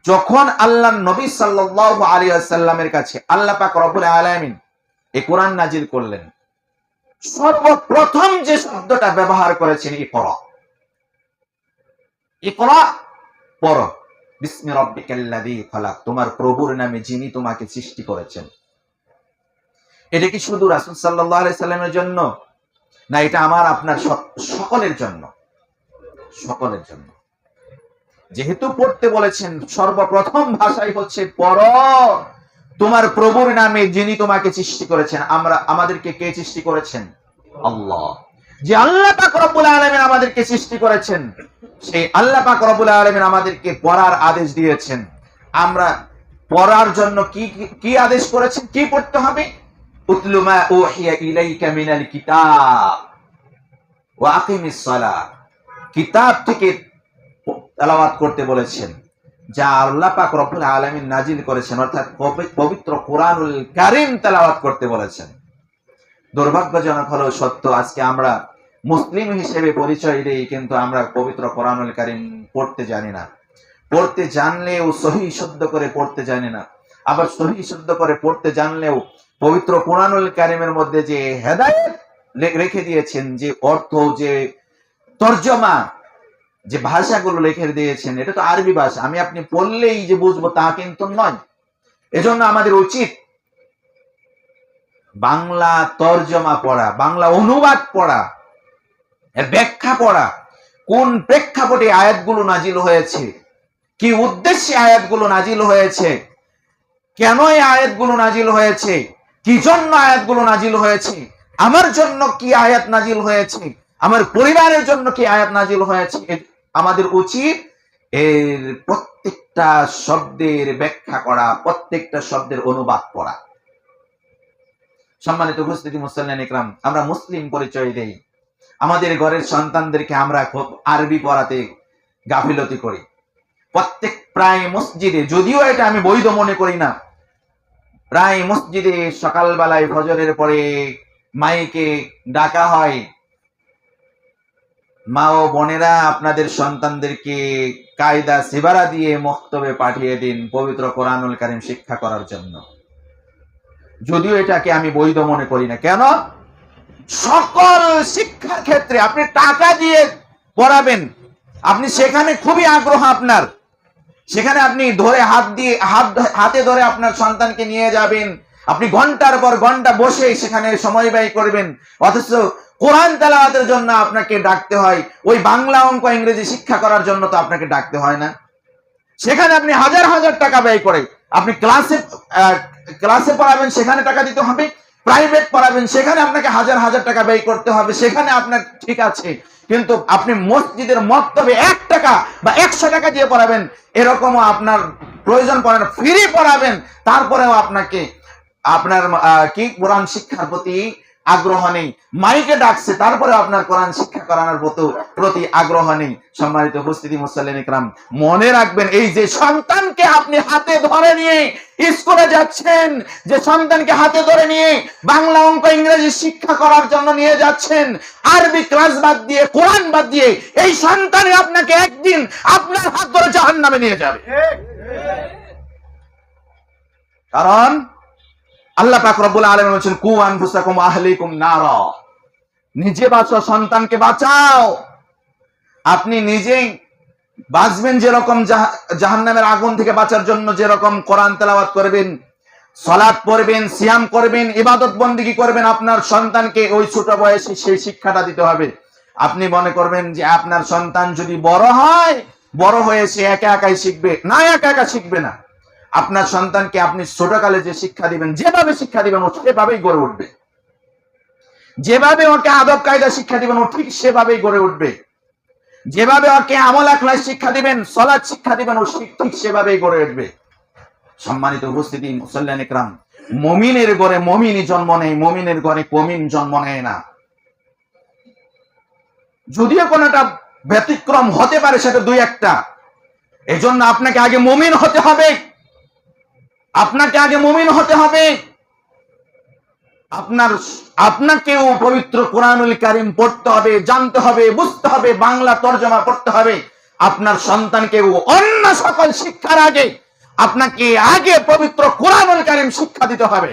যখন আল্লাহ নবী সাল্লাল্লাহু আলাইহি ওয়াসাল্লামের কাছে আল্লাহ পাক রব্বুল আলামিন এই কোরআন নাজিল করলেন, সর্বপ্রথম যে শব্দটা ব্যবহার করেছেন ইকরা। ইকরা পড়ো, বিসমি রাব্বিকাল্লাযী খালাক, তোমার প্রভুর নামে যিনি তোমাকে সৃষ্টি করেছেন। এটা কি শুধু রাসূল সাল্লাল্লাহু আলাইহি সাল্লামের জন্য, না এটা আমার আপনার সকলের জন্য? সকলের জন্য। যেহেতু পড়তে বলেছেন, সর্বপ্রথম ভাষাই হচ্ছে পড়ো তোমার প্রভুর নামে যিনি তোমাকে সৃষ্টি করেছেন। আমাদেরকে কে সৃষ্টি করেছেন? আল্লাহ। যে আল্লাহ পাক রব্বুল আলামিন আমাদেরকে সৃষ্টি করেছেন, সেই আল্লাহ পাক রব্বুল আলামিন আমাদেরকে পড়ার আদেশ দিয়েছেন। আমরা পড়ার জন্য কি আদেশ করেছেন? কি পড়তে হবে? উতলু মা উহিয়া ইলাইকা মিনাল কিতাব ওয়া আকিমিস সালাহ, কিতাব থেকে তেলাওয়াত করতে বলেছেন, যা আল্লাহ পাক রব্বুল আলামিন নাজিল করেছেন, অর্থাৎ পবিত্র কোরআনুল কারীম তেলাওয়াত করতে বলেছেন। দুর্ভাগ্যজনক হলেও সত্য, আজকে আমরা মুসলিম হিসেবে পরিচয় দেই, কিন্তু আমরা পবিত্র কোরআনুল কারীম পড়তে জানি না। পড়তে জানলেও সহিহ শুদ্ধ করে পড়তে জানি না। আবার সহিহ শুদ্ধ করে পড়তে জানলেও পবিত্র কোরআনুল কারীমের মধ্যে যে হেদায়েত রেখে দিয়েছেন, যে অর্থ, যে তরজমা, যে ভাষাগুলো লিখে দিয়েছেন, এটা তো আরবি ভাষা, আমি আপনি পড়লেই যে বুঝবো তা কিন্তু নয়। এজন্য আমাদের উচিত বাংলা তরজমা পড়া, বাংলা অনুবাদ পড়া, এর ব্যাখ্যা পড়া, কোন প্রেক্ষাপটে আয়াতগুলো নাজিল হয়েছে, কি উদ্দেশ্যে আয়াতগুলো নাজিল হয়েছে, কেন এই আয়াতগুলো নাজিল হয়েছে, কি জন্য আয়াতগুলো নাজিল হয়েছে, আমার জন্য কি আয়াত নাজিল হয়েছে, আমার পরিবারের জন্য কি আয়াত নাজিল হয়েছে। আমাদের উচিত এর প্রত্যেকটা শব্দের ব্যাখ্যা করা, প্রত্যেকটা শব্দের অনুবাদ করা। সম্মানিত উপস্থিতি মুসল্লিয়ান ইকরাম, আমরা মুসলিম পরিচয় দেই, আমাদের ঘরের সন্তানদেরকে আমরা খুব আরবি পড়াতে গাফিলতি করি। প্রায় মসজিদে, যদিও এটা আমি বৈধ মনে করি না, প্রায় মসজিদে সকালবেলায় ফজরের পরে মাইকে ডাকা হয়, মা ও বোনেরা আপনাদের সন্তানদেরকে কায়দা সিবারা দিয়ে মক্তবে পাঠিয়ে দিন পবিত্র কোরআনুল কারীম শিক্ষা করার জন্য। যদিও এটাকে আমি বৈধ মনে করি না। কেন? সকল শিক্ষার ক্ষেত্রে আপনি টাকা দিয়ে পড়াবেন, আপনি সেখানে খুবই আগ্রহ আপনার, সেখানে আপনি ধরে হাতে ধরে আপনার সন্তানকে নিয়ে যাবেন, আপনি ঘন্টার পর ঘন্টা বসে সেখানে সময় ব্যয় করবেন, অথচ কোরআন তেলাওয়াতের জন্য আপনাকে ডাকতে হয়, ওই বাংলা অঙ্ক ইংরেজি শিক্ষা করার জন্য তো আপনাকে ডাকতে হয় না। সেখানে আপনি হাজার হাজার টাকা ব্যয় করে আপনি ক্লাসে পড়াবেন, সেখানে টাকা দিতে হবে, প্রাইভেট পড়াবেন, সেখানে আপনাকে হাজার হাজার টাকা ব্যয় করতে হবে, সেখানে আপনার ঠিক আছে। কিন্তু আপনি মসজিদের মক্তবে 1 টাকা বা 100 টাকা দিয়ে পড়াবেন, এরকমও আপনার প্রয়োজন পড়ে না, ফ্রি পড়াবেন, তারপরেও আপনাকে আপনার কি কোরআন শিক্ষার প্রতি আগ্রহ নেই। মাইকে ডাকছে, তারপরে আপনার কোরআন শিক্ষা করানোর প্রতি আগ্রহ নেই। সম্মানিত উপস্থিতি মুসল্লিয়ান ইকরাম, মনে রাখবেন, এই যে সন্তানকে আপনি হাতে ধরে নিয়ে স্কুলে যাচ্ছেন, যে সন্তানকে হাতে ধরে নিয়ে বাংলা অঙ্ক ইংরেজি শিক্ষা করার জন্য নিয়ে যাচ্ছেন, আরবি ক্লাস বাদ দিয়ে, কোরআন বাদ দিয়ে, এই সন্তানই আপনাকে একদিন আপনার হাত ধরে জাহান্নামে নিয়ে যাবে। কারণ আল্লাহ পাক রব্বুল আলামিন বলেছেন, কু আনফুসাকুম আহলিকুম নারা, নিজে বাঁচো, সন্তানকে বাঁচাও। আপনি নিজেই বাঁচবেন, যেরকম জাহান্নামের আগুন থেকে বাঁচার জন্য যেরকম কোরআন তেলাওয়াত করবেন, সালাত পড়বেন, সিয়াম করবেন, ইবাদত বন্দেগী করবেন, আপনার সন্তানকে ওই ছোট বয়সে সেই শিক্ষাটা দিতে হবে। আপনি মনে করবেন যে আপনার সন্তান যদি বড় হয়, বড় হয়ে সে একা একাই শিখবে, না, একা একা শিখবে না। আপনার সন্তানকে আপনি ছোটকালে যে শিক্ষা দিবেন, যেভাবে শিক্ষা দিবেন, ও সেভাবেই গড়ে উঠবে। যেভাবে ওকে আদব কায়দা শিক্ষা দিবেন, ও ঠিক সেভাবেই গড়ে উঠবে। যেভাবে ওকে আমল আখলাক শিক্ষা দিবেন, সালাত শিক্ষা দিবেন, ও ঠিক সেভাবেই গড়ে উঠবে। সম্মানিত উপস্থিতি মুসল্লিয়ান ইকরাম, মুমিনের ঘরে মুমিনই জন্ম নেয়, মুমিনের ঘরে কমিন জন্ম নেয় না। যদিও কোনটা ব্যতিক্রম হতে পারে, সেটা 2-1টা। এজন্য আপনাকে আগে মুমিন হতে হবে, আপনাকে আগে মুমিন হতে হবে। আপনাকেও পবিত্র কোরআনুল কারীম পড়তে হবে, জানতে হবে, বুঝতে হবে, বাংলা তরজমা পড়তে হবে, আপনার সন্তানকে অন্য সকল শিক্ষার আগে আপনাকে আগে পবিত্র কোরআনুল কারীম শিক্ষা দিতে হবে।